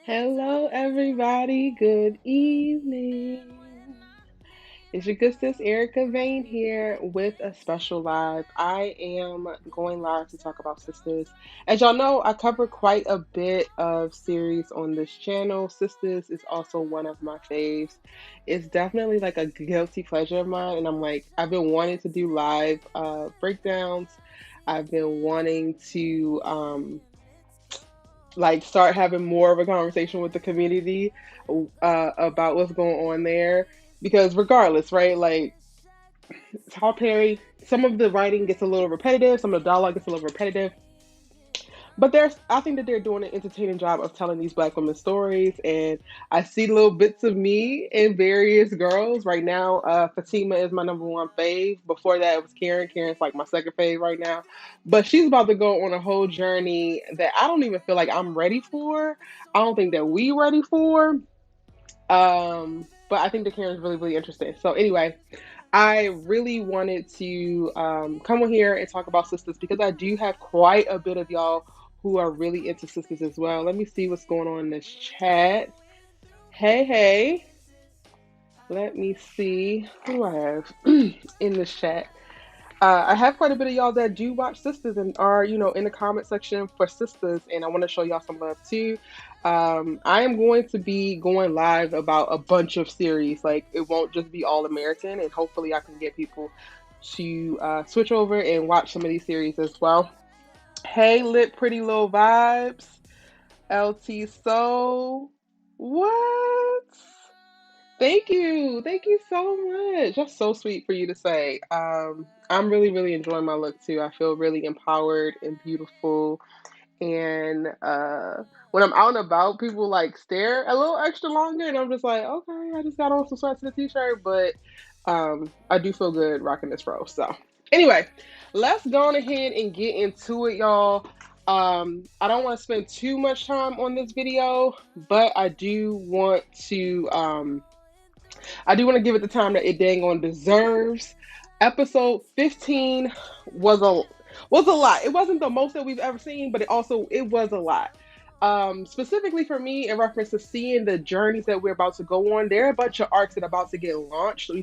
Hello, everybody. Good evening. It's your good sis Erica Vane here with a special live. I am going live to talk about Sisters. As y'all know, I cover quite a bit of series on this channel. Sisters is also one of my faves. It's definitely like a guilty pleasure of mine, and I've been wanting to do live breakdowns. I've been wanting to start having more of a conversation with the community about what's going on there, because regardless, right, like Tyler Perry, some of the writing gets a little repetitive, some of the dialogue gets a little repetitive, but I think that they're doing an entertaining job of telling these Black women stories, and I see little bits of me in various girls. Right now, Fatima is my number one fave. Before that, it was Karen. Karen's like my second fave right now, but she's about to go on a whole journey that I don't even feel like I'm ready for. I don't think that we ready for. But I think that Karen's really, really interesting. So anyway, I really wanted to come on here and talk about Sisters because I do have quite a bit of y'all who are really into Sisters as well. Let me see what's going on in this chat. Hey, hey. Let me see who I have in this chat. I have quite a bit of y'all that do watch Sisters and are, in the comment section for Sisters, and I want to show y'all some love too. I am going to be going live about a bunch of series. Like, it won't just be All American, and hopefully I can get people to switch over and watch some of these series as well. Hey, lit pretty little vibes. LT Soul. What? Thank you so much. That's so sweet for you to say. I'm really, really enjoying my look too. I feel really empowered and beautiful. And when I'm out and about, people like stare a little extra longer, and I'm just like, okay, I just got on some sweats and a t-shirt, but I do feel good rocking this robe. So anyway, let's go on ahead and get into it, y'all. I don't want to spend too much time on this video, but I do want to give it the time that it dang on deserves. Episode 15 was a lot. It wasn't the most that we've ever seen, but it was a lot. Specifically for me, in reference to seeing the journeys that we're about to go on, there are a bunch of arcs that are about to get launched. So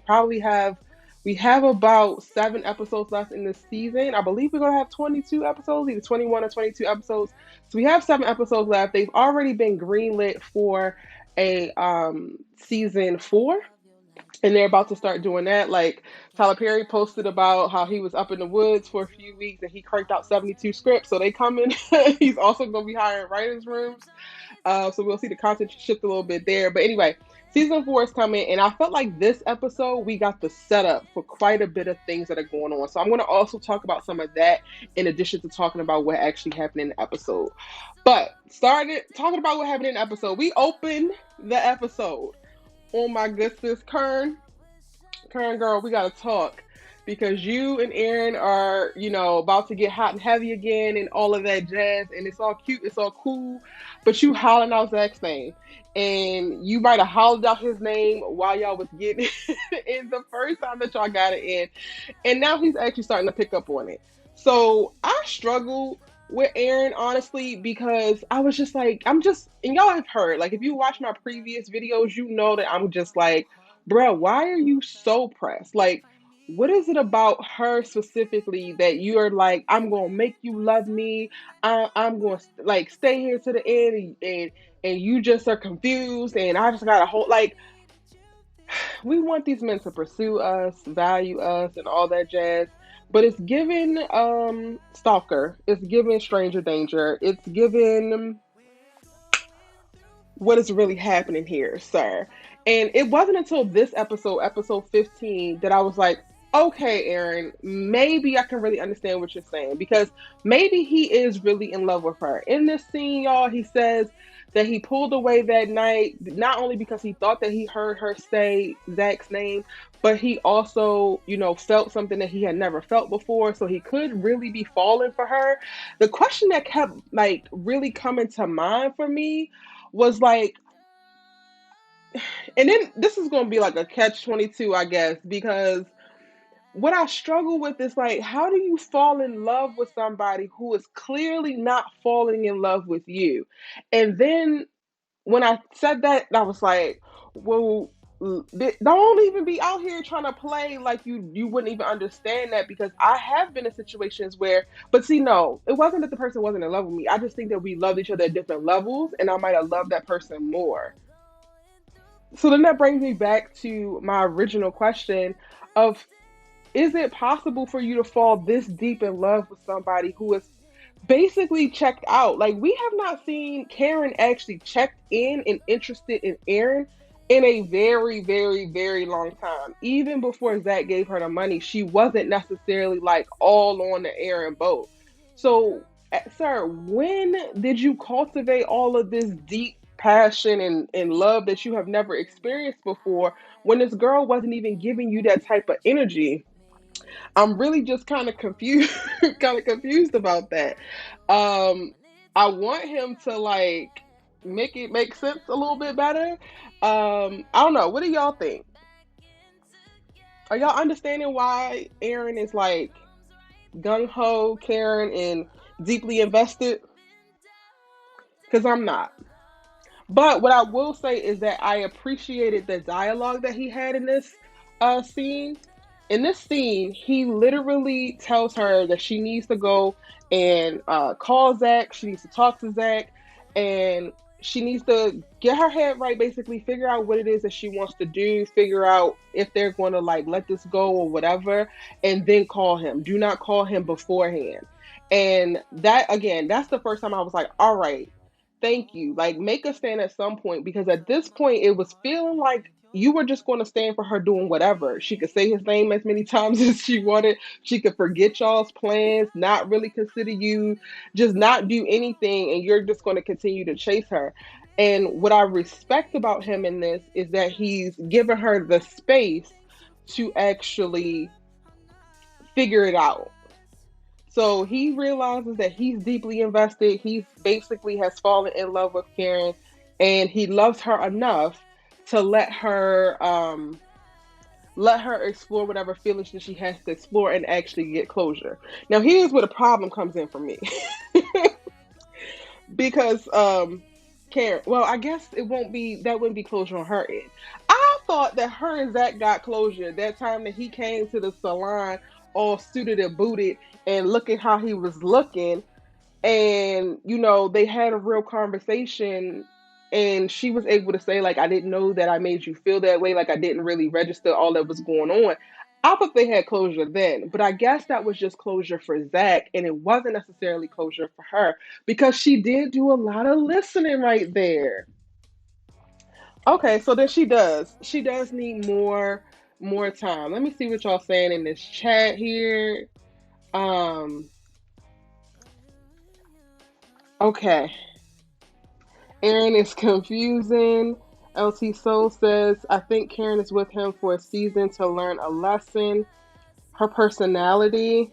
we have about 7 episodes left in this season. I believe we're gonna have 22 episodes, either 21 or 22 episodes. So we have 7 episodes left. They've already been greenlit for a season 4, and they're about to start doing that. Like, Tyler Perry posted about how he was up in the woods for a few weeks and he cranked out 72 scripts. So they coming. He's also going to be hiring writers' rooms. So we'll see the content shift a little bit there. But anyway, season 4 is coming, and I felt like this episode we got the setup for quite a bit of things that are going on. So I'm going to also talk about some of that in addition to talking about what actually happened in the episode. But started talking about what happened in the episode. We opened the episode. Oh my goodness, Kern girl, we gotta talk because you and Aaron are, about to get hot and heavy again and all of that jazz, and it's all cute, it's all cool, but you hollering out Zach's name, and you might have hollered out his name while y'all was getting in the first time that y'all got it in, and now he's actually starting to pick up on it. So I struggled with Aaron, honestly, because I was just like, and y'all have heard, like, if you watch my previous videos, you know that I'm just like, bruh, why are you so pressed? Like, what is it about her specifically that you are like, I'm gonna make you love me? I'm gonna like stay here to the end, and you just are confused, and I just got a whole like. We want these men to pursue us, value us, and all that jazz. But it's given stalker. It's given stranger danger. It's given what is really happening here, sir. And it wasn't until this episode 15, that I was like, okay, Aaron, maybe I can really understand what you're saying, because maybe he is really in love with her. In this scene, y'all, he says that he pulled away that night, not only because he thought that he heard her say Zach's name, but he also, felt something that he had never felt before. So he could really be falling for her. The question that kept like really coming to mind for me was like, and then this is going to be like a catch 22, I guess, because what I struggle with is like, how do you fall in love with somebody who is clearly not falling in love with you? And then when I said that, I was like, well, don't even be out here trying to play like you wouldn't even understand that, because I have been in situations where, but see, no, it wasn't that the person wasn't in love with me. I just think that we loved each other at different levels, and I might have loved that person more. So then that brings me back to my original question of, is it possible for you to fall this deep in love with somebody who is basically checked out? Like, we have not seen Karen actually checked in and interested in Aaron in a very, very, very long time. Even before Zach gave her the money, she wasn't necessarily like all on the Aaron boat. So, sir, when did you cultivate all of this deep passion and love that you have never experienced before, when this girl wasn't even giving you that type of energy? I'm really just kind of confused, kind of confused about that. Um, I want him to like make it make sense a little bit better. I don't know. What do y'all think? Are y'all understanding why Aaron is like gung ho, Karen, and deeply invested? Because I'm not. But what I will say is that I appreciated the dialogue that he had in this scene. In this scene, he literally tells her that she needs to go and call Zach. She needs to talk to Zach, and she needs to get her head right. Basically, figure out what it is that she wants to do. Figure out if they're going to like let this go or whatever, and then call him. Do not call him beforehand. And that again, that's the first time I was like, all right, thank you. Like, make a stand at some point, because at this point, it was feeling like you were just going to stand for her doing whatever. She could say his name as many times as she wanted. She could forget y'all's plans, not really consider you, just not do anything, and you're just going to continue to chase her. And what I respect about him in this is that he's given her the space to actually figure it out. So he realizes that he's deeply invested. He basically has fallen in love with Karen, and he loves her enough to let her explore whatever feelings that she has to explore and actually get closure. Now, here's where the problem comes in for me. Because Karen, well, I guess that wouldn't be closure on her end. I thought that her and Zach got closure that time that he came to the salon all suited and booted and looking how he was looking, and they had a real conversation, and she was able to say like, I didn't know that I made you feel that way, like I didn't really register all that was going on. I thought they had closure then, but I guess that was just closure for Zach, and it wasn't necessarily closure for her, because she did do a lot of listening right there. Okay, so then she does need more time. Let me see what y'all saying in this chat here. um okay, Aaron is confusing. LT Soul says, I think Karen is with him for a season to learn a lesson. Her personality,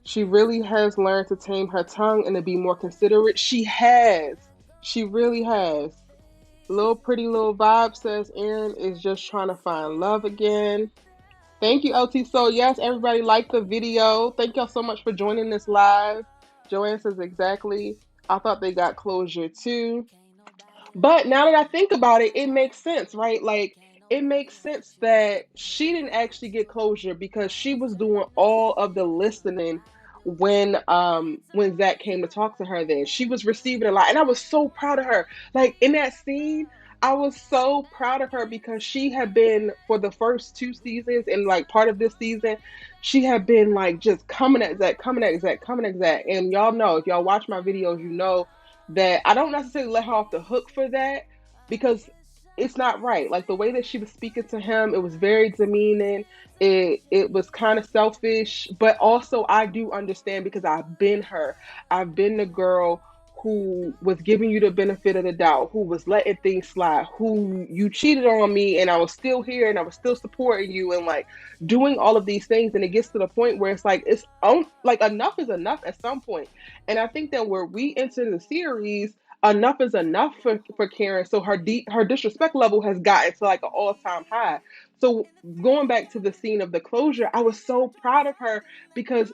she really has learned to tame her tongue and to be more considerate. She has. She really has. Little Pretty Little Vibe says Aaron is just trying to find love again. Thank you, LT Soul. Yes, everybody liked the video. Thank y'all so much for joining this live. Joanne says exactly. I thought they got closure too. But now that I think about it, it makes sense, right? Like, it makes sense that she didn't actually get closure because she was doing all of the listening when Zach came to talk to her. Then she was receiving a lot, and I was so proud of her. Like, in that scene, I was so proud of her because she had been, for the first two seasons and like part of this season, she had been like just coming at Zach, coming at Zach, coming at Zach. And y'all know, if y'all watch my videos, you know that I don't necessarily let her off the hook for that, because it's not right. Like, the way that she was speaking to him, it was very demeaning. It was kind of selfish, but also I do understand, because I've been her. I've been the girl who was giving you the benefit of the doubt, who was letting things slide, who you cheated on me and I was still here and I was still supporting you and like doing all of these things. And it gets to the point where it's like, like enough is enough at some point. And I think that where we enter the series, enough is enough for Karen. So her disrespect level has gotten to like an all-time high. So going back to the scene of the closure, I was so proud of her because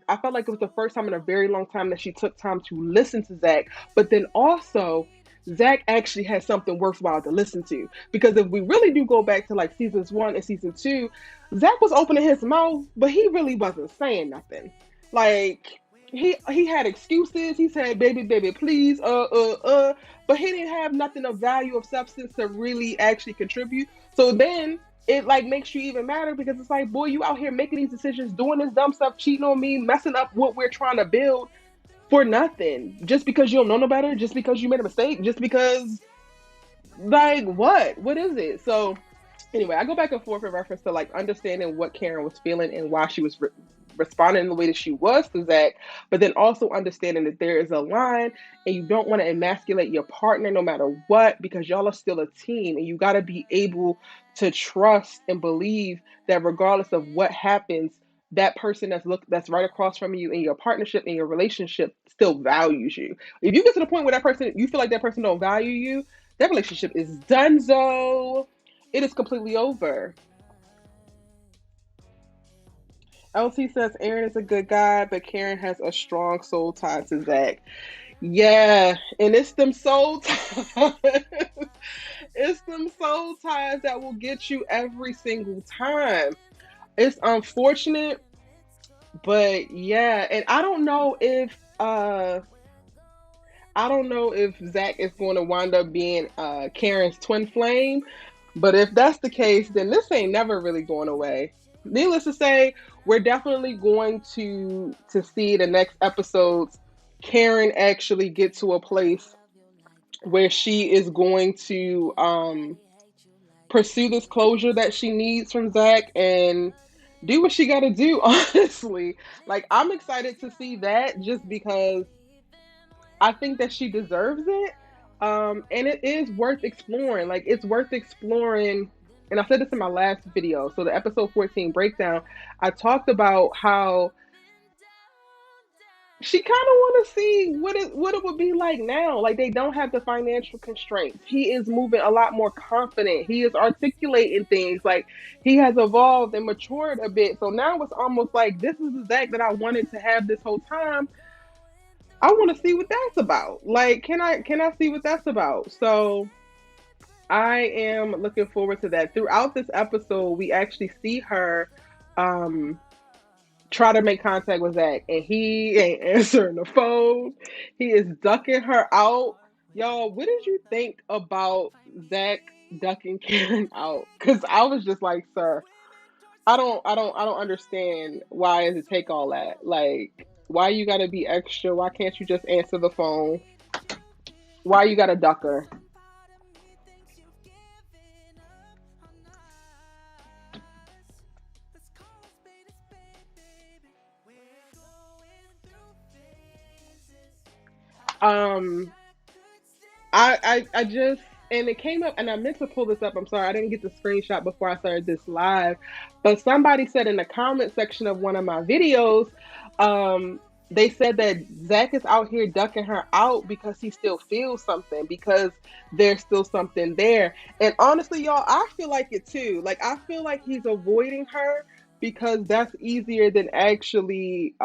I felt like it was the first time in a very long time that she took time to listen to Zach, but then also Zach actually had something worthwhile to listen to. Because if we really do go back to like seasons 1 and season 2, Zach was opening his mouth, but he really wasn't saying nothing. Like he had excuses. He said, "Baby, baby, please, but he didn't have nothing of value of substance to really actually contribute. So then it like makes you even madder because it's like, boy, you out here making these decisions, doing this dumb stuff, cheating on me, messing up what we're trying to build for nothing, just because you don't know no better, just because you made a mistake, just because, like, what is it?" So anyway, I go back and forth in reference to like understanding what Karen was feeling and why she was responding in the way that she was to Zach, but then also understanding that there is a line and you don't want to emasculate your partner no matter what, because y'all are still a team and you got to be able to trust and believe that regardless of what happens, that person that's right across from you in your partnership, in your relationship, still values you. If you get to the point where that person, you feel like that person don't value you, that relationship is donezo. It is completely over. LT says Aaron is a good guy, but Karen has a strong soul tie to Zach. Yeah, and it's them soul ties. It's them soul ties that will get you every single time. It's unfortunate, but yeah, and I don't know if Zach is going to wind up being Karen's twin flame, but if that's the case, then this ain't never really going away. Needless to say, we're definitely going to see the next episodes. Karen actually get to a place where she is going to pursue this closure that she needs from Zach and do what she got to do. Honestly, like I'm excited to see that just because I think that she deserves it. And it is worth exploring. Like it's worth exploring. And I said this in my last video. So the episode 14 breakdown, I talked about how she kind of want to see what it would be like now. Like they don't have the financial constraints. He is moving a lot more confident. He is articulating things. Like he has evolved and matured a bit. So now it's almost like this is the Zach that I wanted to have this whole time. I want to see what that's about. Like, can I see what that's about? So I am looking forward to that. Throughout this episode, we actually see her um try to make contact with Zach, and he ain't answering the phone. He is ducking her out. Y'all, what did you think about Zach ducking Karen out? Because I was just like, sir, I don't understand why does it take all that? Like, why you gotta be extra? Why can't you just answer the phone? Why you gotta duck her? Um, I just and it came up and I meant to pull this up. I'm sorry, I didn't get the screenshot before I started this live. But somebody said in the comment section of one of my videos, they said that Zach is out here ducking her out because he still feels something, because there's still something there. And honestly, y'all, I feel like it too. Like I feel like he's avoiding her because that's easier than actually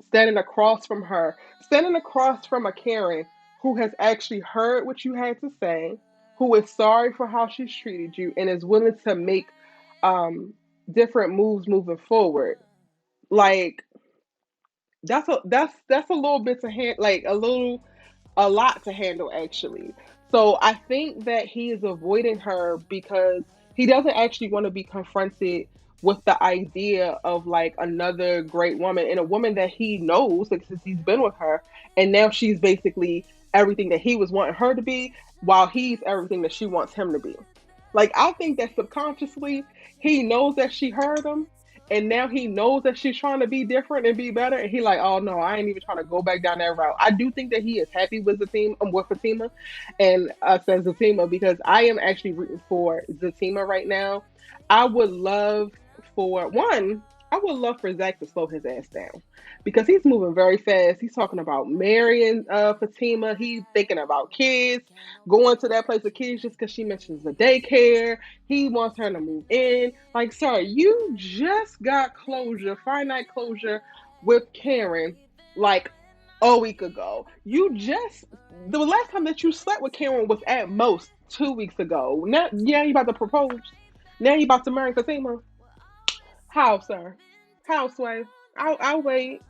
standing across from her, standing across from a Karen who has actually heard what you had to say, who is sorry for how she's treated you, and is willing to make um, different moves moving forward. Like that's a little bit to like a lot to handle actually. So I think that he is avoiding her because he doesn't actually want to be confronted with the idea of like another great woman and a woman that he knows, like since he's been with her, and now she's basically everything that he was wanting her to be, while he's everything that she wants him to be. Like I think that subconsciously he knows that she heard him, and now he knows that she's trying to be different and be better, and he like, oh no, I ain't even trying to go back down that route. I do think that he is happy with the team, with Fatima, and us as Fatima, because I am actually rooting for Fatima right now. I would love for one. I would love for Zach to slow his ass down because he's moving very fast. He's talking about marrying Fatima. He's thinking about kids, going to that place with kids just because she mentions the daycare. He wants her to move in. Like, sir, you just got closure, finite closure with Karen, like a week ago. The last time that you slept with Karen was at most 2 weeks ago. Now, yeah, you about to propose. Now you about to marry Fatima. How, sir? How, Sway? I'll wait.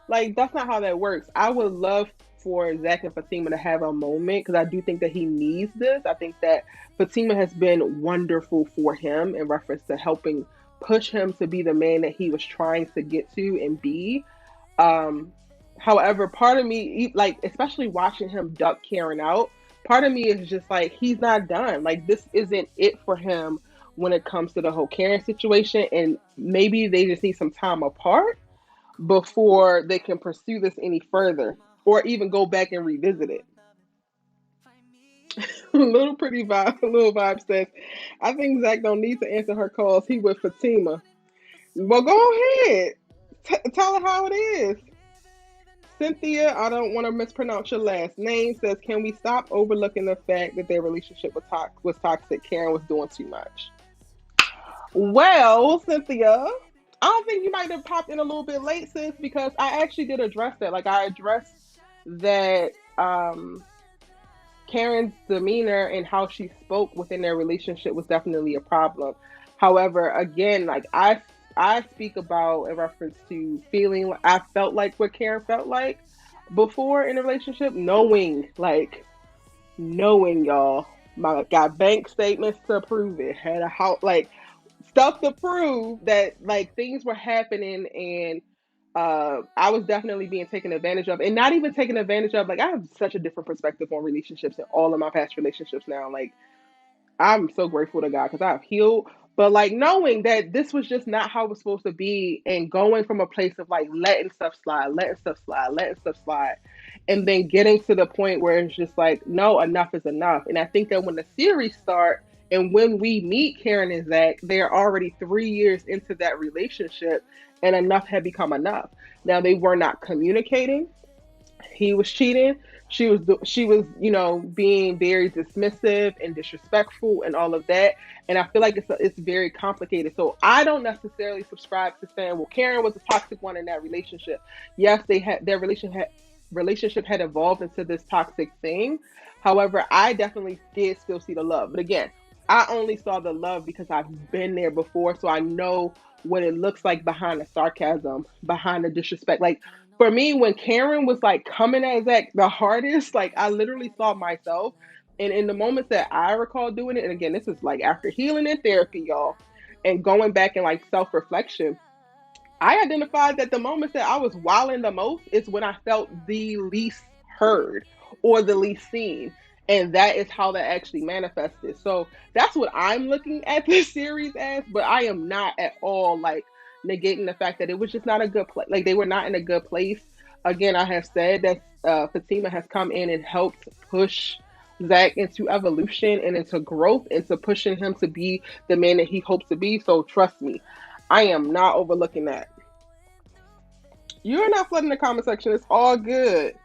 Like, that's not how that works. I would love for Zach and Fatima to have a moment because I do think that he needs this. I think that Fatima has been wonderful for him in reference to helping push him to be the man that he was trying to get to and be. Um, However, part of me, like, especially watching him duck Karen out, part of me is just like, he's not done. Like, this isn't it for him when it comes to the whole Karen situation. And maybe they just need some time apart before they can pursue this any further or even go back and revisit it. Little pretty vibe, little vibe says, I think Zach don't need to answer her calls. He with Fatima. Well, go ahead. Tell her how it is. Cynthia, I don't want to mispronounce your last name, says, can we stop overlooking the fact that their relationship was toxic? Karen was doing too much. Well, Cynthia, I don't think you might have popped in a little bit late, sis, because I actually did address that. Like, I addressed that Karen's demeanor and how she spoke within their relationship was definitely a problem. However, again, like I speak about in reference to feeling I felt like what Karen felt like before in a relationship, knowing y'all. My got bank statements to prove it. Had a house like stuff to prove that like things were happening and I was definitely being taken advantage of and not even taken advantage of. Like I have such a different perspective on relationships in all of my past relationships now. Like I'm so grateful to God because I've healed. But like knowing that this was just not how it was supposed to be and going from a place of like letting stuff slide, letting stuff slide, letting stuff slide, and then getting to the point where it's just like, no, enough is enough. And I think that when the series start and when we meet Karen and Zach, they're already 3 years into that relationship and enough had become enough. Now they were not communicating. He was cheating. She was being very dismissive and disrespectful and all of that. And I feel like it's very complicated. So I don't necessarily subscribe to saying, well, Karen was a toxic one in that relationship. Yes, they had their relationship had evolved into this toxic thing. However, I definitely did still see the love. But again, I only saw the love because I've been there before, so I know what it looks like behind the sarcasm, behind the disrespect. Like for me, when Karen was like coming at Zach the hardest, like I literally saw myself. And in the moments that I recall doing it, and again, this is like after healing and therapy, y'all, and going back and like self reflection, I identified that the moments that I was wilding the most is when I felt the least heard or the least seen. And that is how that actually manifested. So that's what I'm looking at this series as, but I am not at all like negating the fact that it was just not a good place. Like they were not in a good place. Again, I have said that Fatima has come in and helped push Zach into evolution and into growth, into pushing him to be the man that he hopes to be. So trust me, I am not overlooking that. You're not flooding the comment section. It's all good.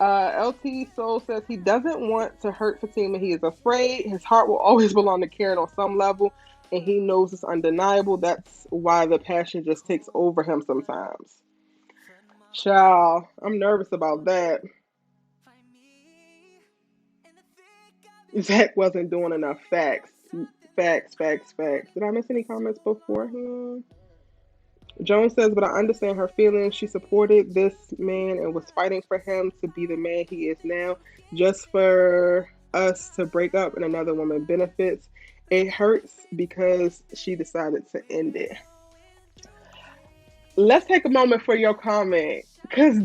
LT Soul says he doesn't want to hurt Fatima. He is afraid. His heart will always belong to Karen on some level, and he knows it's undeniable. That's why the passion just takes over him sometimes. Child, I'm nervous about that. Zach wasn't doing enough facts. Facts, facts, facts. Did I miss any comments beforehand? Joan says, but I understand her feelings. She supported this man and was fighting for him to be the man he is now. Just for us to break up and another woman benefits, it hurts because she decided to end it. Let's take a moment for your comment. Because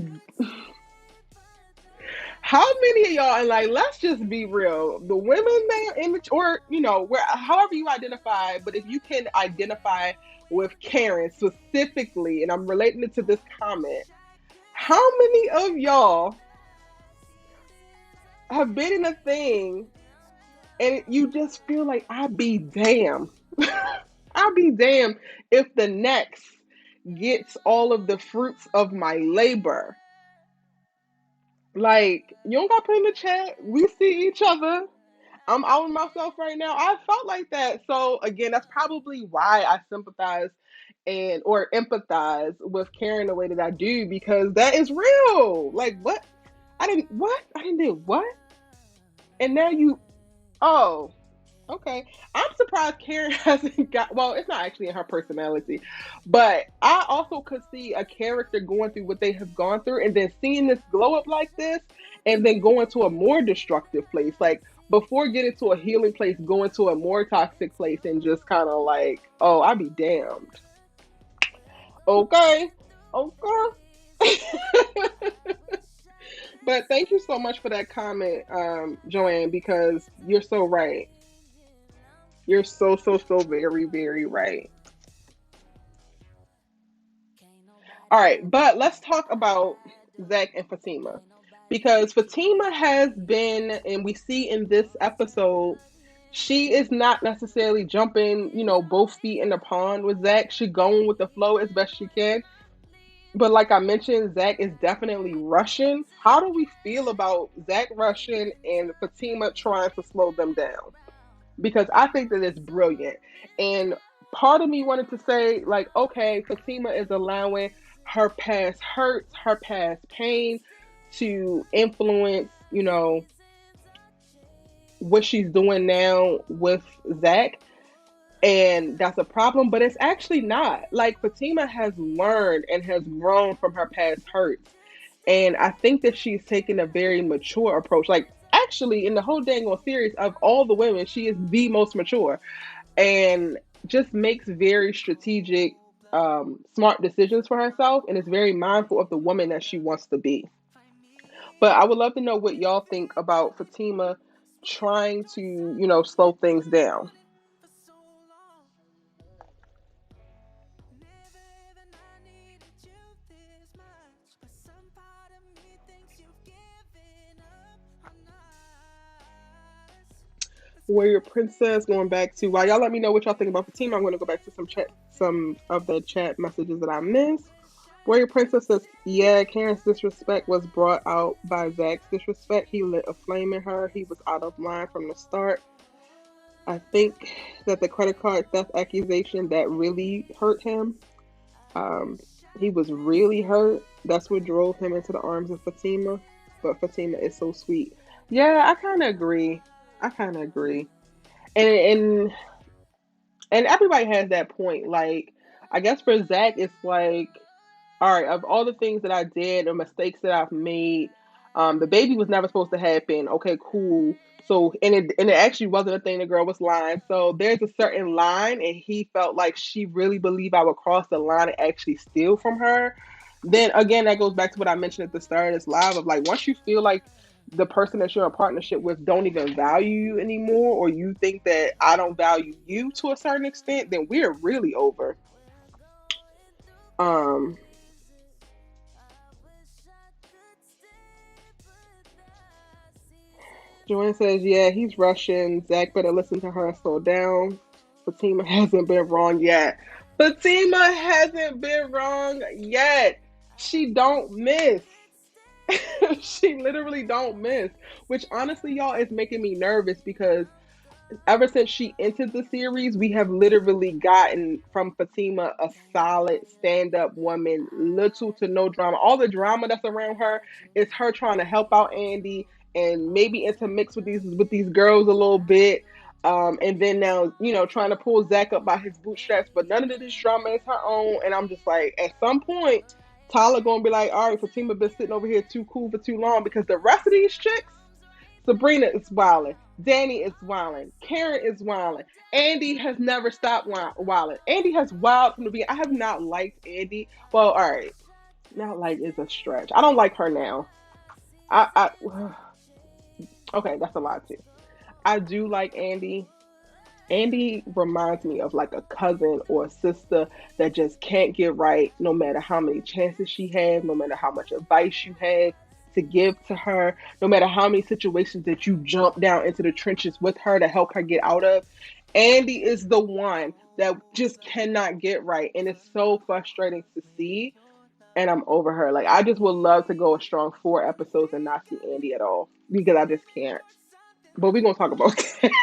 how many of y'all, and like, let's just be real, the women that image, or, however you identify, but if you can identify with Karen specifically, and I'm relating it to this comment, how many of y'all have been in a thing and you just feel like, I'd be damned. I'd be damned if the next gets all of the fruits of my labor. Like, you don't got to put in the chat. We see each other. I'm out with myself right now. I felt like that. So again, that's probably why I sympathize and or empathize with Karen the way that I do, because that is real. Like, what? I didn't what? I didn't do what? And now you oh, okay. I'm surprised Karen hasn't got, well, it's not actually in her personality, but I also could see a character going through what they have gone through and then seeing this glow up like this and then going to a more destructive place. Like, before getting to a healing place, going to a more toxic place and just kind of like, oh, I'd be damned. Okay. Okay. But thank you so much for that comment, Joanne, because you're so right. You're so, so, so very, very right. All right, but let's talk about Zach and Fatima. Because Fatima has been, and we see in this episode, she is not necessarily jumping, both feet in the pond with Zach. She's going with the flow as best she can. But like I mentioned, Zach is definitely rushing. How do we feel about Zach rushing and Fatima trying to slow them down? Because I think that it's brilliant. And part of me wanted to say, like, okay, Fatima is allowing her past hurts, her past pain to influence, what she's doing now with Zach. And that's a problem, but it's actually not. Like, Fatima has learned and has grown from her past hurts. And I think that she's taken a very mature approach. Like, actually, in the whole dang on series of all the women, she is the most mature and just makes very strategic, smart decisions for herself and is very mindful of the woman that she wants to be. But I would love to know what y'all think about Fatima trying to, slow things down. Warrior Princess going back to, while y'all let me know what y'all think about Fatima, I'm going to go back to some of the chat messages that I missed. Warrior Princess says, yeah, Karen's disrespect was brought out by Zach's disrespect. He lit a flame in her. He was out of line from the start. I think that the credit card theft accusation that really hurt him. He was really hurt. That's what drove him into the arms of Fatima. But Fatima is so sweet. Yeah, I kind of agree. And and everybody has that point. Like, I guess for Zach, it's like, all right, of all the things that I did or mistakes that I've made, the baby was never supposed to happen. Okay, cool. So, and it actually wasn't a thing. The girl was lying. So there's a certain line, and he felt like she really believed I would cross the line and actually steal from her. Then again, that goes back to what I mentioned at the start of this live of like, once you feel like the person that you're in partnership with don't even value you anymore, or you think that I don't value you to a certain extent, then we're really over. Um, Joanne says, yeah, he's Russian. Zach better listen to her and slow down. Fatima hasn't been wrong yet. Fatima hasn't been wrong yet. She don't miss. She literally don't miss. Which honestly, y'all, is making me nervous because ever since she entered the series, we have literally gotten from Fatima a solid stand-up woman, little to no drama. All the drama that's around her is her trying to help out Andi and maybe intermix with these girls a little bit. And then now, trying to pull Zach up by his bootstraps, but none of this drama is her own. And I'm just like, at some point, Tyler gonna be like, all right, Fatima been sitting over here too cool for too long, because the rest of these chicks, Sabrina is wilding. Danni is wilding. Karen is wilding. Andi has never stopped wilding. Andi has wild from the beginning. I have not liked Andi. Well, all right. Not like is a stretch. I don't like her now. I okay, that's a lot too. I do like Andi. Andi reminds me of like a cousin or a sister that just can't get right no matter how many chances she has, no matter how much advice you have to give to her, no matter how many situations that you jump down into the trenches with her to help her get out of. Andi is the one. that just cannot get right. And it's so frustrating to see. And I'm over her. Like, I just would love to go a strong 4 episodes and not see Andi at all because I just can't. But we're gonna talk about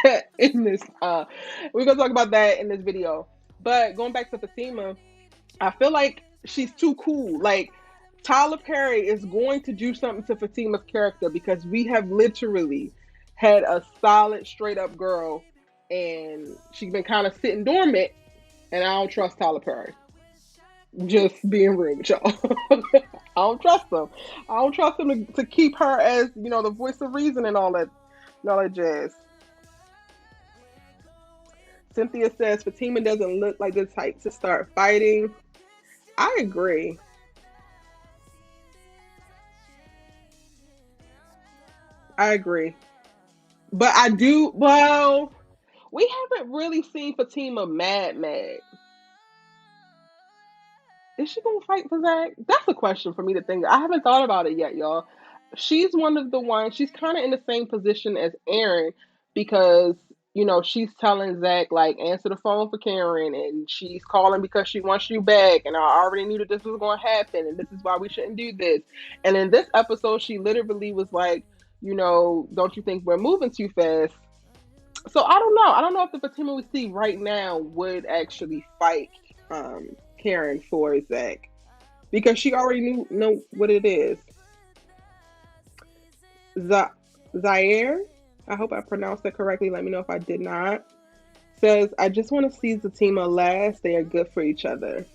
that in this. We're gonna talk about that in this video. But going back to Fatima, I feel like she's too cool. Like, Tyler Perry is going to do something to Fatima's character because we have literally had a solid, straight up girl, and she's been kind of sitting dormant. And I don't trust Tyler Perry. Just being real with y'all. I don't trust him. I don't trust him to keep her as, the voice of reason and all that jazz. Cynthia says Fatima doesn't look like the type to start fighting. I agree. I agree. But I do, well, we haven't really seen Fatima mad. Is she gonna fight for Zach? That's a question for me to think. I haven't thought about it yet, y'all. She's one of the ones. She's kind of in the same position as Aaron because she's telling Zach like answer the phone for Karen, and she's calling because she wants you back. And I already knew that this was going to happen, and this is why we shouldn't do this. And in this episode, she literally was like, don't you think we're moving too fast? So I don't know. I don't know if the Fatima we see right now would actually fight Karen for Zach because she already know what it is. Zaire, I hope I pronounced that correctly. Let me know if I did not. Says, I just want to see Fatima last. They are good for each other.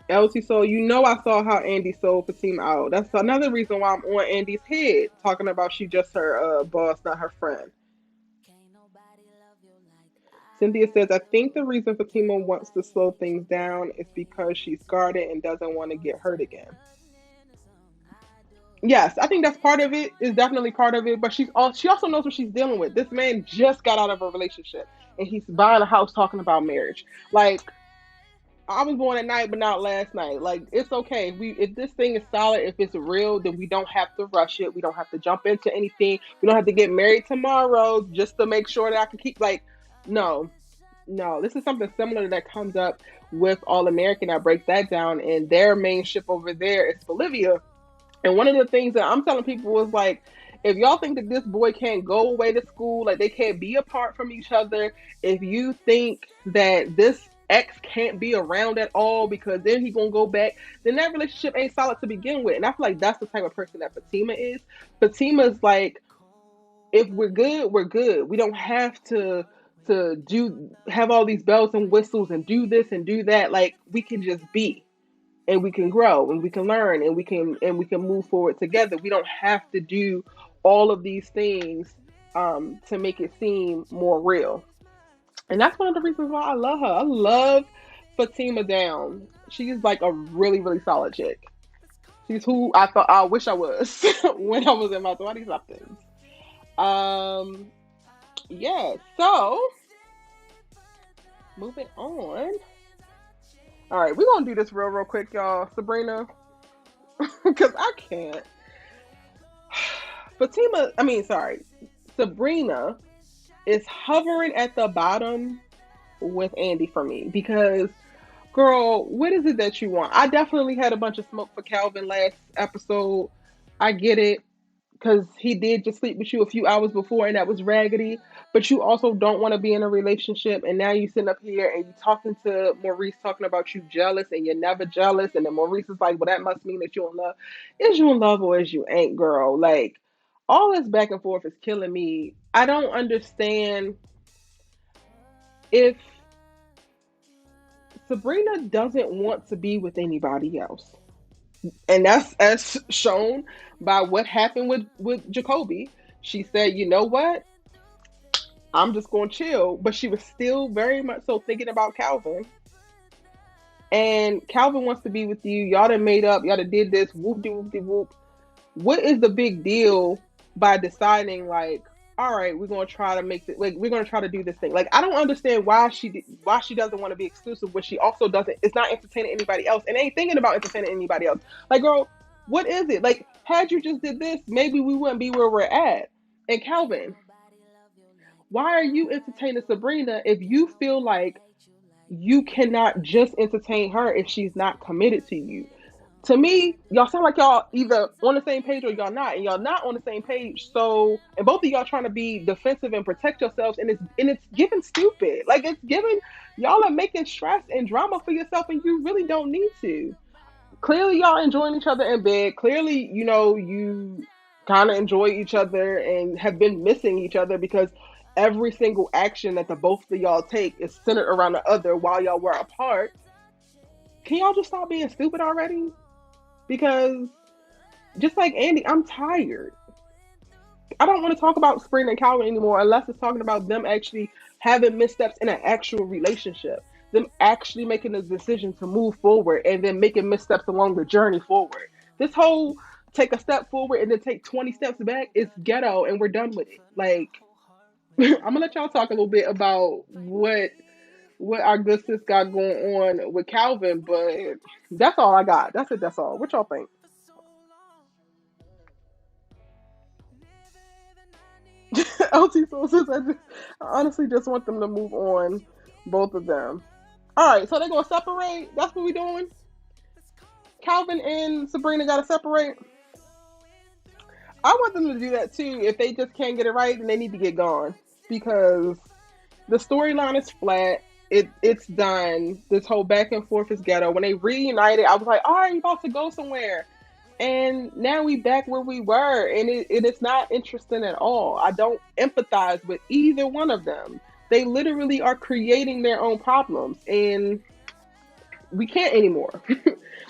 Elsie, so I saw how Andi sold Fatima out. That's another reason why I'm on Andi's head, talking about she just her boss, not her friend. Cynthia says, I think the reason Fatima wants to slow things down is because she's guarded and doesn't want to get hurt again. Yes, I think that's part of it. Is definitely part of it. But she also knows what she's dealing with. This man just got out of a relationship and he's buying a house talking about marriage. Like, I was born at night, but not last night. Like, it's okay. If this thing is solid, if it's real, then we don't have to rush it. We don't have to jump into anything. We don't have to get married tomorrow just to make sure that I can keep no. This is something similar that comes up with All American. I break that down, and their main ship over there is Bolivia. And one of the things that I'm telling people was like, if y'all think that this boy can't go away to school, like they can't be apart from each other, if you think that this ex can't be around at all because then he gonna go back, then that relationship ain't solid to begin with. And I feel like that's the type of person that Fatima is. Fatima's like, if we're good, we're good. We don't have to have all these bells and whistles and do this and do that. Like, we can just be, and we can grow and we can learn and we can move forward together. We don't have to do all of these things to make it seem more real. And that's one of the reasons why I love her. I love Fatima down. She's like a really, really solid chick. She's who I wish I was when I was in my 20 somethings. Yeah, so moving on. All right, we're gonna do this real quick, y'all. Sabrina, because I can't. Sabrina is hovering at the bottom with Andi for me because, girl, what is it that you want? I definitely had a bunch of smoke for Calvin last episode. I get it because he did just sleep with you a few hours before and that was raggedy. But you also don't want to be in a relationship, and now you sitting up here and you talking to Maurice talking about you jealous and you're never jealous, and then Maurice is like, well, that must mean that you're in love. Is you in love or is you ain't, girl? Like, all this back and forth is killing me. I don't understand if Sabrina doesn't want to be with anybody else. And that's as shown by what happened with Jacoby. She said, you know what? I'm just going to chill. But she was still very much so thinking about Calvin. And Calvin wants to be with you. Y'all done made up. Y'all done did this. Whoop-de-whoop-de-whoop. What is the big deal by deciding, like, all right, we're going to try to make it, like, we're going to try to do this thing. Like, I don't understand why she doesn't want to be exclusive when she also doesn't, it's not entertaining anybody else and ain't thinking about entertaining anybody else. Like, girl, what is it? Like, had you just did this, maybe we wouldn't be where we're at. And Calvin, Why are you entertaining Sabrina if you feel like you cannot just entertain her if she's not committed to you? To me, y'all sound like y'all either on the same page or y'all not, and y'all not on the same page. So, and both of y'all trying to be defensive and protect yourselves, and it's giving stupid. Like it's giving y'all are making stress and drama for yourself, and you really don't need to. Clearly, y'all enjoying each other in bed. Clearly, you kind of enjoy each other and have been missing each other because every single action that the both of y'all take is centered around the other while y'all were apart. Can y'all just stop being stupid already? Because just like Andi, I'm tired. I don't want to talk about Spring and Calvin anymore unless it's talking about them actually having missteps in an actual relationship. Them actually making a decision to move forward and then making missteps along the journey forward. This whole take a step forward and then take 20 steps back is ghetto and we're done with it. Like, I'm gonna let y'all talk a little bit about what our good sis got going on with Calvin, but that's all I got. That's it, that's all. What y'all think? LT Sources. I honestly just want them to move on, both of them. All right, so they're gonna separate. That's what we doing. Calvin and Sabrina gotta separate. I want them to do that too. If they just can't get it right, then they need to get gone because the storyline is flat. It's done. This whole back and forth is ghetto. When they reunited, I was like, "All right, you about to go somewhere?" And now we back where we were, and it is not interesting at all. I don't empathize with either one of them. They literally are creating their own problems, and we can't anymore.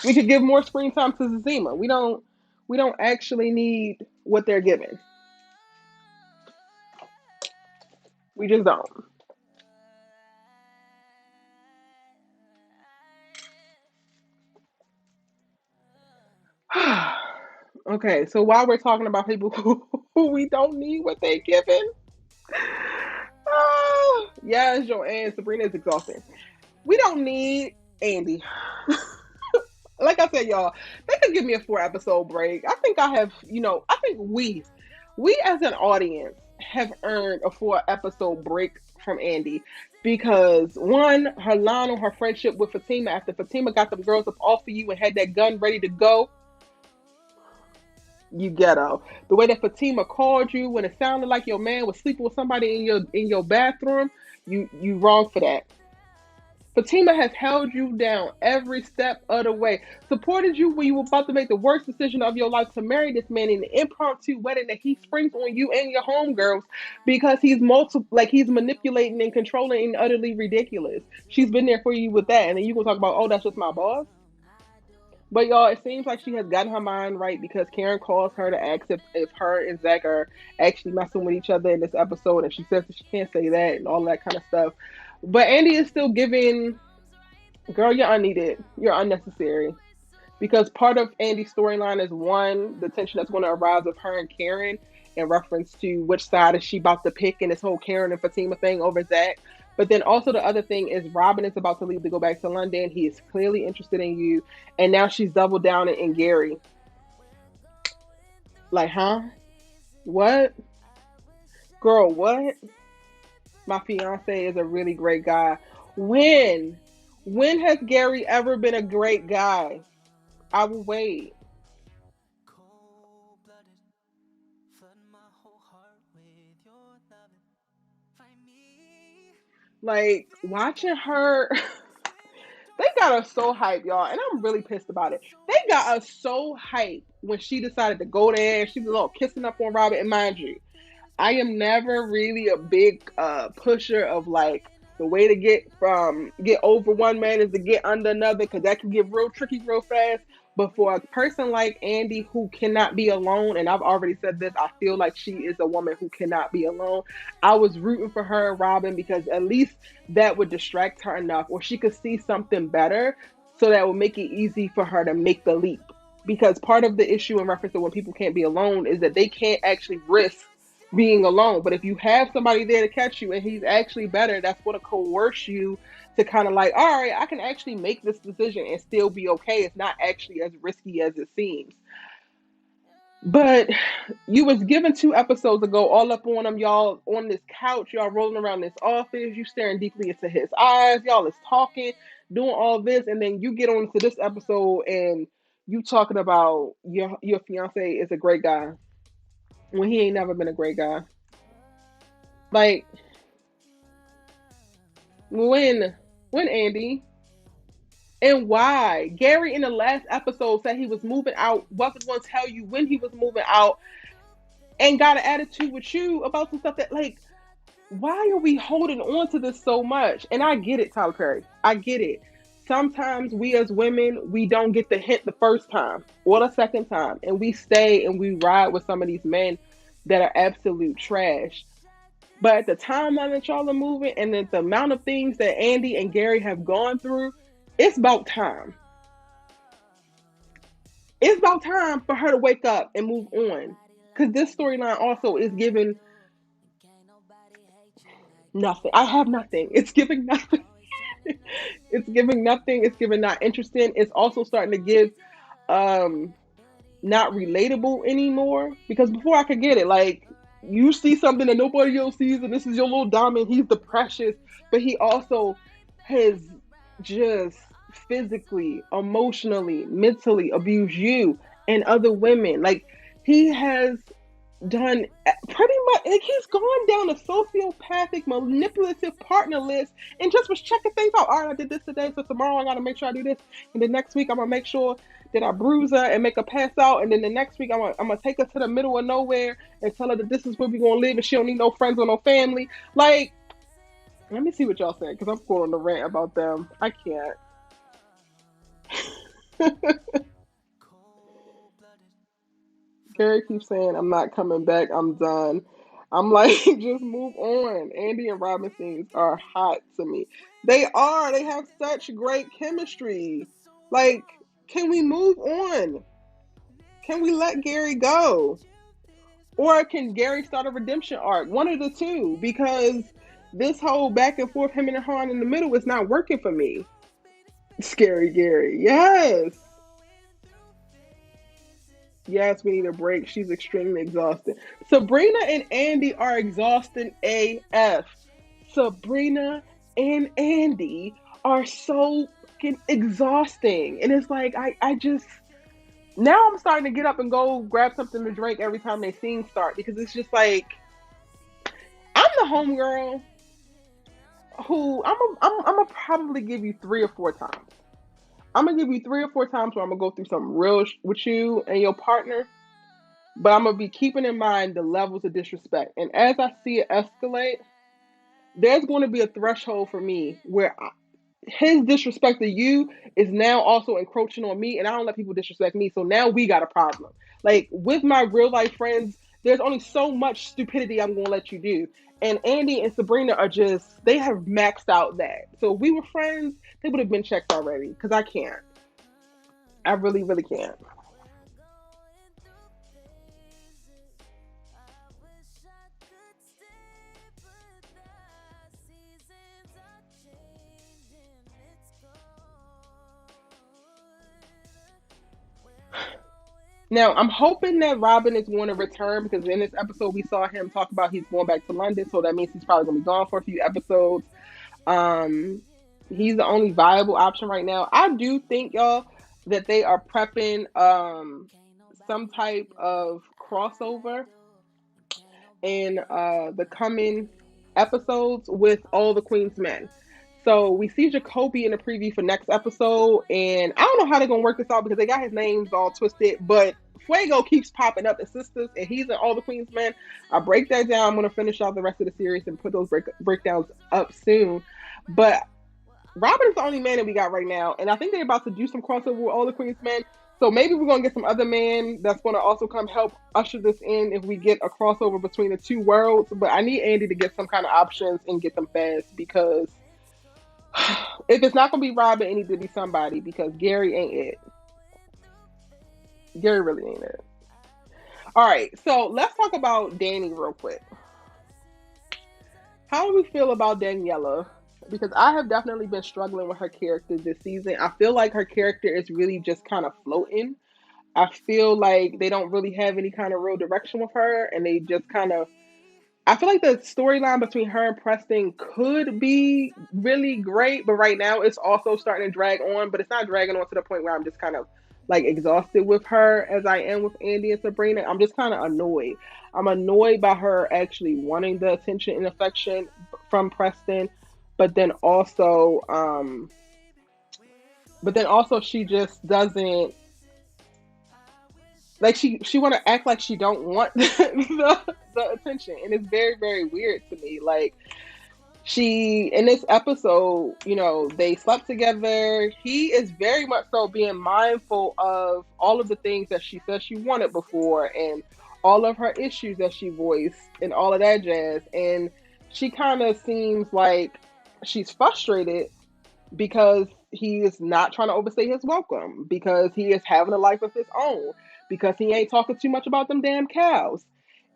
We could give more screen time to Zazima. We don't actually need what they're giving. We just don't. Okay, so while we're talking about people who we don't need what they're giving, yes, Joanne, Sabrina is exhausting. We don't need Andi. Like I said, y'all, they could give me a 4 episode break. I think I think we as an audience have earned a 4 episode break from Andi because one, her line on her friendship with Fatima after Fatima got them girls up off of you and had that gun ready to go, you ghetto. The way that Fatima called you when it sounded like your man was sleeping with somebody in your bathroom, you wrong for that. Fatima has held you down every step of the way, supported you when you were about to make the worst decision of your life to marry this man in the impromptu wedding that he springs on you and your homegirls because he's manipulating and controlling and utterly ridiculous. She's been there for you with that, and then you gonna talk about, oh, that's just my boss. But y'all, it seems like she has gotten her mind right because Karen calls her to ask if her and Zach are actually messing with each other in this episode, and she says that she can't say that and all that kind of stuff. But Andi is still giving, girl, you're unneeded. You're unnecessary. Because part of Andy's storyline is one, the tension that's going to arise of her and Karen in reference to which side is she about to pick in this whole Karen and Fatima thing over Zach. But then also the other thing is Robin is about to leave to go back to London. He is clearly interested in you. And now she's doubled down in Gary. Like, huh? What? Girl, what? My fiance is a really great guy. When? When has Gary ever been a great guy? I will wait. Like watching her, they got us so hyped, y'all, and I'm really pissed about it. They got us so hyped when she decided to go there. She was all kissing up on Robert, and mind you, I am never really a big pusher of like the way to get over one man is to get under another because that can get real tricky real fast. But for a person like Andi who cannot be alone, and I've already said this, I feel like she is a woman who cannot be alone. I was rooting for her and Robin because at least that would distract her enough, or she could see something better, so that would make it easy for her to make the leap. Because part of the issue in reference to when people can't be alone is that they can't actually risk being alone. But if you have somebody there to catch you and he's actually better, that's going to coerce you to kind of like, all right, I can actually make this decision and still be okay. It's not actually as risky as it seems. But you was given 2 episodes ago, all up on him, y'all on this couch, y'all rolling around this office, you staring deeply into his eyes, y'all is talking, doing all this, and then you get on to this episode and you talking about your fiance is a great guy when he ain't never been a great guy. Like when Andi and why? Gary in the last episode said he was moving out, wasn't going to tell you when he was moving out, and got an attitude with you about some stuff that like why are we holding on to this so much? And I get it, Tyler Perry. I get it. Sometimes we as women, we don't get the hint the first time or the second time. And we stay and we ride with some of these men that are absolute trash. But at the timeline that y'all are moving and the amount of things that Andi and Gary have gone through, it's about time. It's about time for her to wake up and move on. Because this storyline also is giving nothing. I have nothing. It's giving nothing. It's giving nothing. It's giving not interesting. It's also starting to give um not relatable anymore. Because before I could get it, like you see something that nobody else sees, and this is your little diamond. He's the precious, but he also has just physically, emotionally, mentally abused you and other women. Like he has done pretty much like he's gone down a sociopathic manipulative partner list and just was checking things out. All right, I did this today, so tomorrow I gotta make sure I do this, and the next week I'm gonna make sure that I bruise her and make her pass out, and then the next week I'm gonna take her to the middle of nowhere and tell her that this is where we're gonna live and she don't need no friends or no family. Like, let me see what y'all say, because I'm going on the rant about them. I can't. Gary keeps saying, I'm not coming back. I'm done. I'm like, just move on. Andi and Robin scenes are hot to me. They are. They have such great chemistry. Like, can we move on? Can we let Gary go? Or can Gary start a redemption arc? One of the two. Because this whole back and forth, him and Han in the middle, is not working for me. Scary Gary. Yes. Yes, we need a break. She's extremely exhausted. Sabrina and Andi are exhausting AF. Sabrina and Andi are so fucking exhausting. And it's like, I just, now I'm starting to get up and go grab something to drink every time they scenes start because it's just like, I'm the homegirl who I'm gonna probably give you 3 or 4 times. I'm gonna give you 3 or 4 times where I'm gonna go through something real with you and your partner, but I'm gonna be keeping in mind the levels of disrespect. And as I see it escalate, there's going to be a threshold for me where his disrespect to you is now also encroaching on me, and I don't let people disrespect me. So now we got a problem. Like with my real life friends, there's only so much stupidity I'm gonna let you do. And Andi and Sabrina are just, they have maxed out that. So if we were friends, they would have been checked already. Because I can't. I really, really can't. Now, I'm hoping that Robin is going to return because in this episode we saw him talk about he's going back to London, so that means he's probably going to be gone for a few episodes. Um, he's the only viable option right now. I do think, y'all, that they are prepping some type of crossover in the coming episodes with all the Queen's men. So we see Jacoby in the preview for next episode, and I don't know how they're gonna work this out because they got his names all twisted. But Fuego keeps popping up as Sistas, and he's in all the Queen's men. I break that down. I'm gonna finish out the rest of the series and put those breakdowns up soon. But Robin is the only man that we got right now, and I think they're about to do some crossover with all the Queen's men. So maybe we're gonna get some other man that's gonna also come help usher this in if we get a crossover between the two worlds. But I need Andi to get some kind of options and get them fast because if it's not gonna be Robin, it needs to be somebody because Gary ain't it. Gary really ain't it. All right, so let's talk about Danni real quick. How do we feel about Daniella? Because I have definitely been struggling with her character this season. I feel like her character is really just kind of floating. I feel like they don't really have any kind of real direction with her, and they just kind of. I feel like the storyline between her and Preston could be really great, but right now it's also starting to drag on. But it's not dragging on to the point where I'm just kind of like exhausted with her as I am with Andi and Sabrina. I'm just kind of annoyed. I'm annoyed by her actually wanting the attention and affection from Preston, but then also, she just doesn't like she want to act like she don't want the attention, and it's very very weird to me. Like she in this episode, they slept together. He is very much so being mindful of all of the things that she said she wanted before, and all of her issues that she voiced, and all of that jazz. And she kind of seems like she's frustrated because he is not trying to overstay his welcome, because he is having a life of his own, because he ain't talking too much about them damn cows.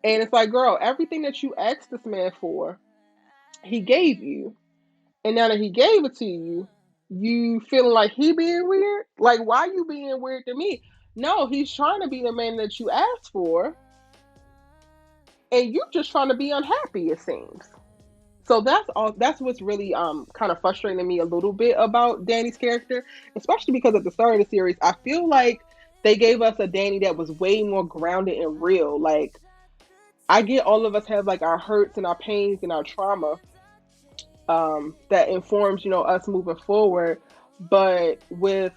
And it's like, girl, everything that you asked this man for, he gave you. And now that he gave it to you, you feeling like he being weird? Like, why you being weird to me? No, he's trying to be the man that you asked for, and you just trying to be unhappy, it seems. So that's all. That's what's really kind of frustrating me a little bit about Danny's character, especially because at the start of the series, I feel like they gave us a Danny that was way more grounded and real. Like, I get all of us have like our hurts and our pains and our trauma, that informs us moving forward. But with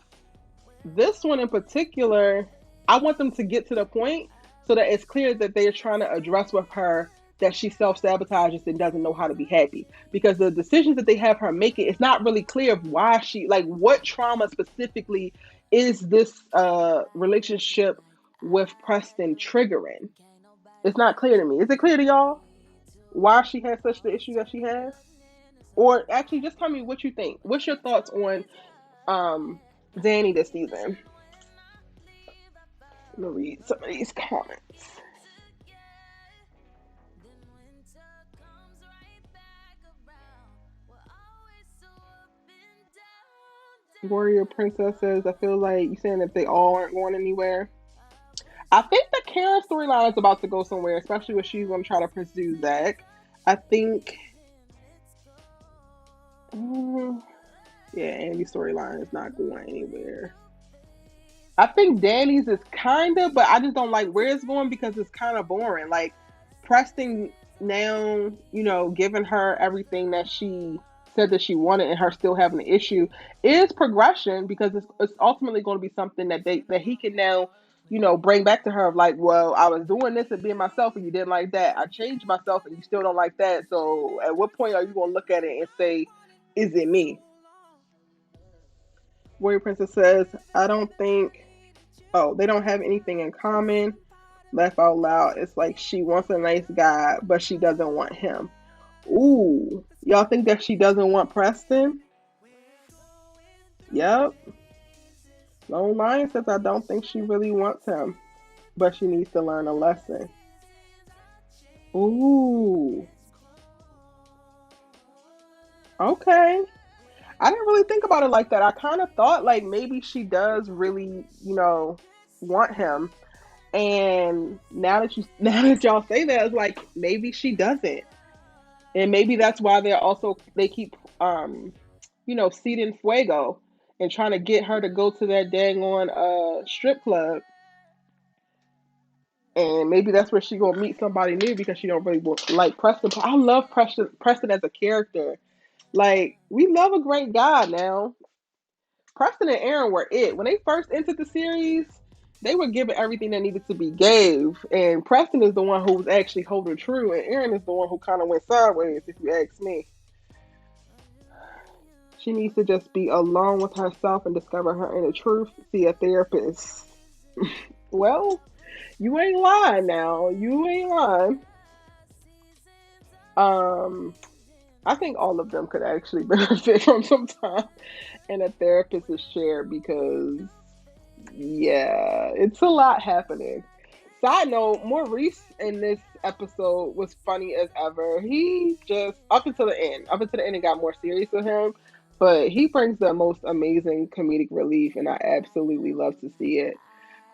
this one in particular, I want them to get to the point so that it's clear that they're trying to address with her that she self-sabotages and doesn't know how to be happy, because the decisions that they have her making, it's not really clear of why she, like, what trauma specifically is this relationship with Preston triggering. It's not clear to me. Is it clear to y'all why she has such the issue that she has? Or actually, just tell me what you think. What's your thoughts on Danny this season? Let me read some of these comments. Warrior Princess says, I feel like you saying that they all aren't going anywhere. I think the Karen storyline is about to go somewhere, especially when she's going to try to pursue Zach. I think. Yeah, Andy's storyline is not going anywhere. I think Danny's is kind of, but I just don't like where it's going because it's kind of boring. Like, Preston now, giving her everything that she said that she wanted, and her still having the issue is progression, because it's ultimately going to be something that he can now, bring back to her of like, well, I was doing this and being myself and you didn't like that. I changed myself and you still don't like that. So at what point are you going to look at it and say, is it me? Warrior Princess says, I don't think, they don't have anything in common. Laugh out loud. It's like she wants a nice guy, but she doesn't want him. Ooh, y'all think that she doesn't want Preston? Yep. Lone Lion says, I don't think she really wants him, but she needs to learn a lesson. Ooh. Okay. I didn't really think about it like that. I kind of thought like maybe she does really, want him. And now that y'all say that, it's like maybe she doesn't. And maybe that's why they keep seeding Fuego and trying to get her to go to that dang on strip club. And maybe that's where she gonna meet somebody new, because she don't really like Preston. I love Preston as a character. Like, we love a great guy now. Preston and Aaron were it. When they first entered the series, they were given everything that needed to be gave. And Preston is the one who was actually holding true, and Aaron is the one who kind of went sideways, if you ask me. She needs to just be alone with herself and discover her inner truth. See a therapist. Well, you ain't lying now. You ain't lying. I think all of them could actually benefit from some time in a therapist's chair, because, yeah, it's a lot happening. Side note, Maurice in this episode was funny as ever. He just, up until the end, it got more serious with him, but he brings the most amazing comedic relief, and I absolutely love to see it.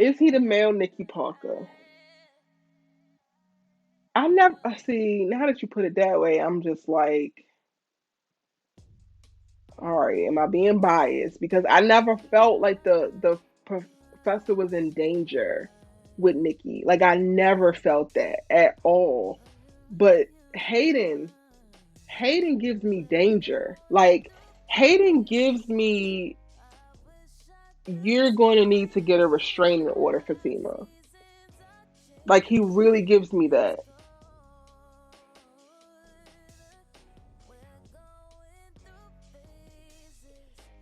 Is he the male Nikki Parker? I never see. Now that you put it that way, I'm just like, all right, am I being biased? Because I never felt like the professor was in danger with Nikki. Like I never felt that at all. But Hayden, Hayden gives me danger. Like Hayden gives me, you're going to need to get a restraining order, Fatima. Like he really gives me that.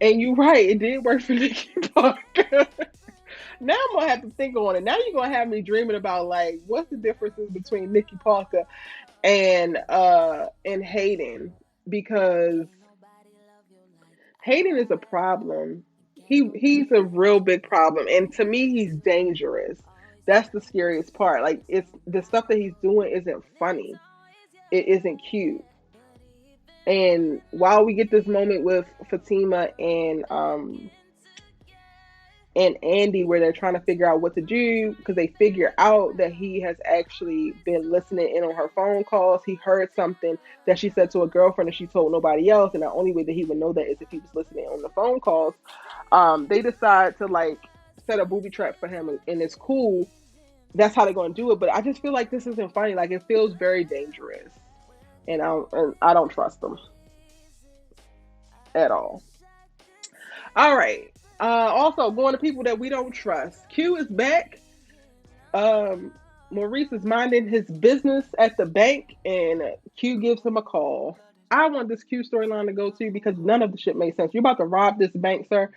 And you're right, it did work for Nikki Parker. Now I'm gonna have to think on it. Now you're gonna have me dreaming about like what's the differences between Nikki Parker and Hayden, because Hayden is a problem. He's a real big problem, and to me he's dangerous. That's the scariest part. Like it's the stuff that he's doing isn't funny. It isn't cute. And while we get this moment with Fatima and Andi where they're trying to figure out what to do because they figure out that he has actually been listening in on her phone calls. He heard something that she said to a girlfriend and she told nobody else. And the only way that he would know that is if he was listening on the phone calls. They decide to like set a booby trap for him and it's cool. That's how they're going to do it. But I just feel like this isn't funny. Like it feels very dangerous. And I don't trust them at all. All right. Also, going to people that we don't trust. Q is back. Um, Maurice is minding his business at the bank, and Q gives him a call. I want this Q storyline to go to because none of the shit made sense. You're about to rob this bank, sir.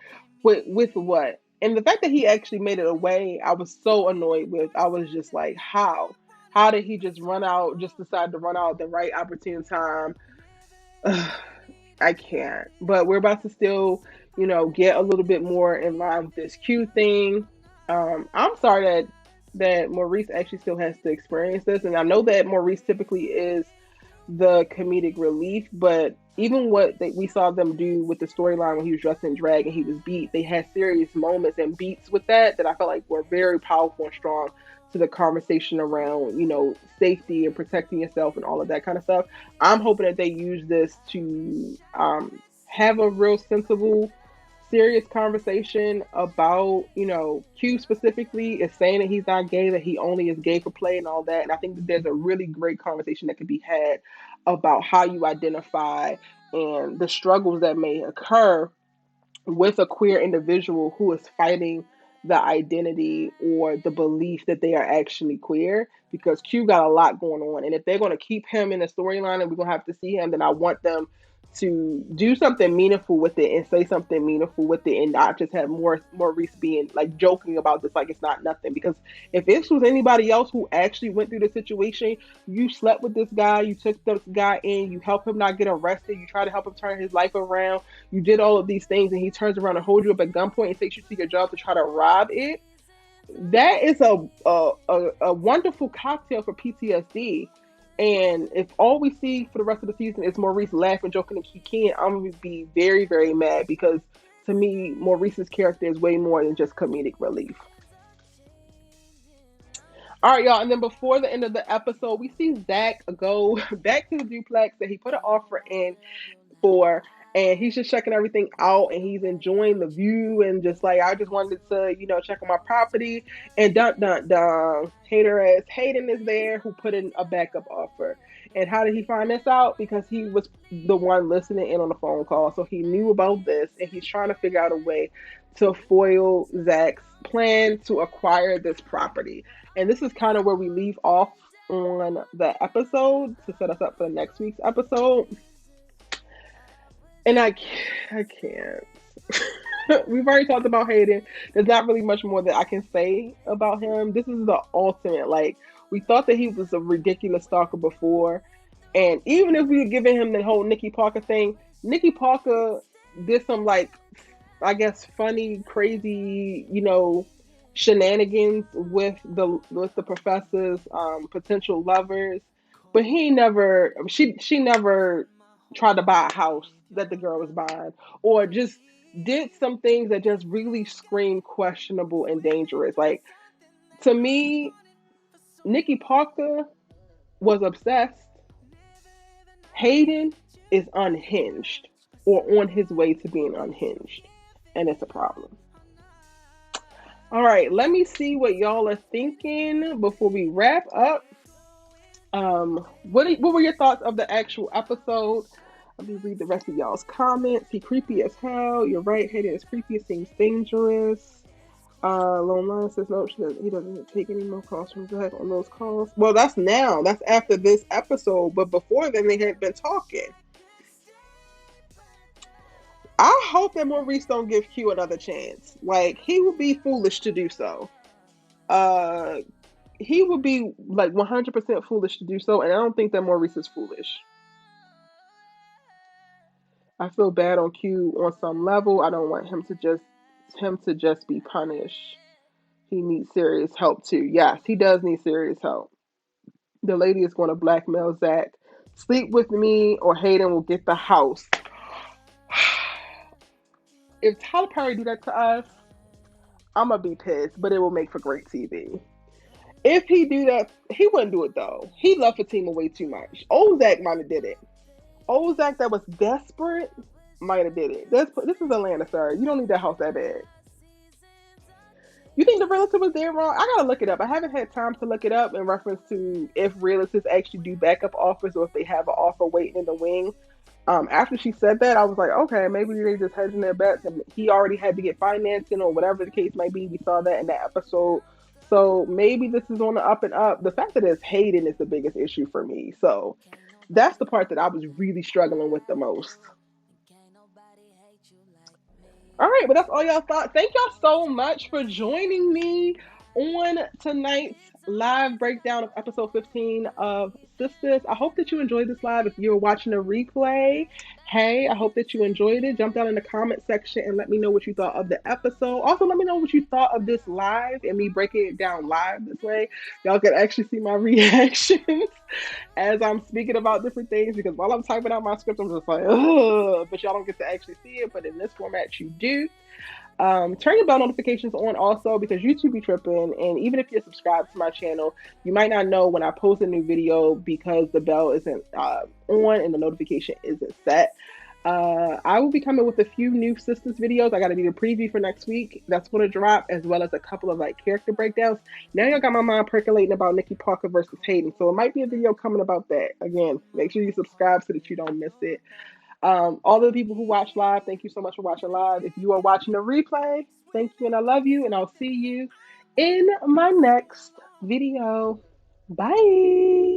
With what? And the fact that he actually made it away, I was so annoyed with. I was just like, how? How did he just run out? Just decide to run out at the right opportune time? I can't. But we're about to still, get a little bit more in line with this Q thing. I'm sorry that Maurice actually still has to experience this, and I know that Maurice typically is the comedic relief, but even what we saw them do with the storyline when he was dressed in drag and he was beat, they had serious moments and beats with that I felt like were very powerful and strong to the conversation around, safety and protecting yourself and all of that kind of stuff. I'm hoping that they use this to have a real sensible, serious conversation about, Q specifically is saying that he's not gay, that he only is gay for play and all that. And I think that there's a really great conversation that could be had about how you identify and the struggles that may occur with a queer individual who is fighting the identity or the belief that they are actually queer, because Q got a lot going on. And if they're going to keep him in the storyline and we're going to have to see him, then I want them to do something meaningful with it and say something meaningful with it and not just have Maurice being like joking about this like it's not nothing. Because if this was anybody else who actually went through the situation, you slept with this guy, you took this guy in, you helped him not get arrested, you try to help him turn his life around, you did all of these things, and he turns around and holds you up at gunpoint and takes you to your job to try to rob it. That is a wonderful cocktail for PTSD. And if all we see for the rest of the season is Maurice laughing, joking, and kicking, I'm going to be very, very mad because to me, Maurice's character is way more than just comedic relief. All right, y'all. And then before the end of the episode, we see Zach go back to the duplex that he put an offer in for, and he's just checking everything out and he's enjoying the view and just like, I just wanted to, check on my property. And dun dun dun, hater ass Hayden is there who put in a backup offer. And how did he find this out? Because he was the one listening in on the phone call, so he knew about this and he's trying to figure out a way to foil Zach's plan to acquire this property. And this is kind of where we leave off on the episode to set us up for the next week's episode. And I can't. We've already talked about Hayden. There's not really much more that I can say about him. This is the ultimate. Like, we thought that he was a ridiculous stalker before. And even if we had given him the whole Nikki Parker thing, Nikki Parker did some, like, I guess, funny, crazy, shenanigans with the professor's potential lovers. But she never tried to buy a house that the girl was buying, or just did some things that just really scream questionable and dangerous. Like, to me, Nikki Parker was obsessed. Hayden is unhinged or on his way to being unhinged. And it's a problem. All right, let me see what y'all are thinking before we wrap up. What were your thoughts of the actual episode? Let me read the rest of y'all's comments. He creepy as hell. You're right. Hayden is creepy. It seems dangerous. Lone Lion says no, he doesn't take any more calls from Zach on those calls. Well, that's now. That's after this episode. But before then, they had been talking. I hope that Maurice don't give Q another chance. Like, he would be foolish to do so. Uh, he would be like 100% foolish to do so, and I don't think that Maurice is foolish. I feel bad on Q on some level. I don't want him to just be punished. He needs serious help too. Yes, he does need serious help. The lady is going to blackmail Zach. Sleep with me, or Hayden will get the house. If Tyler Perry do that to us, I'm gonna be pissed, but it will make for great TV. If he do that, he wouldn't do it though. He loved Fatima way too much. Old Zach might have did it. Old Zach that was desperate might have did it. This is Atlanta, sir. You don't need that house that bad. You think the realtor was there wrong? I gotta look it up. I haven't had time to look it up in reference to if realtors actually do backup offers or if they have an offer waiting in the wing. After she said that, I was like, okay, maybe they just hedging their bets, and he already had to get financing or whatever the case might be. We saw that in that episode, so maybe this is on the up and up. The fact that it's Hayden is the biggest issue for me. So that's the part that I was really struggling with the most. All right, but that's all y'all thought. Thank y'all so much for joining me on tonight's live breakdown of episode 15 of Sistas. I hope that you enjoyed this live. If you're watching a replay, hey, I hope that you enjoyed it. Jump down in the comment section and let me know what you thought of the episode. Also, let me know what you thought of this live and me breaking it down live this way. Y'all can actually see my reactions as I'm speaking about different things, because while I'm typing out my script, I'm just like, ugh, but y'all don't get to actually see it. But in this format, you do. Turn your bell notifications on also, because YouTube be tripping, and even if you're subscribed to my channel, you might not know when I post a new video because the bell isn't on and the notification isn't set. I will be coming with a few new Sistas videos. I got to do the preview for next week. That's going to drop, as well as a couple of like character breakdowns. Now y'all got my mind percolating about Nikki Parker versus Hayden, so it might be a video coming about that. Again, make sure you subscribe so that you don't miss it. All the people who watch live, thank you so much for watching live. If you are watching the replay, thank you and I love you, and I'll see you in my next video. Bye.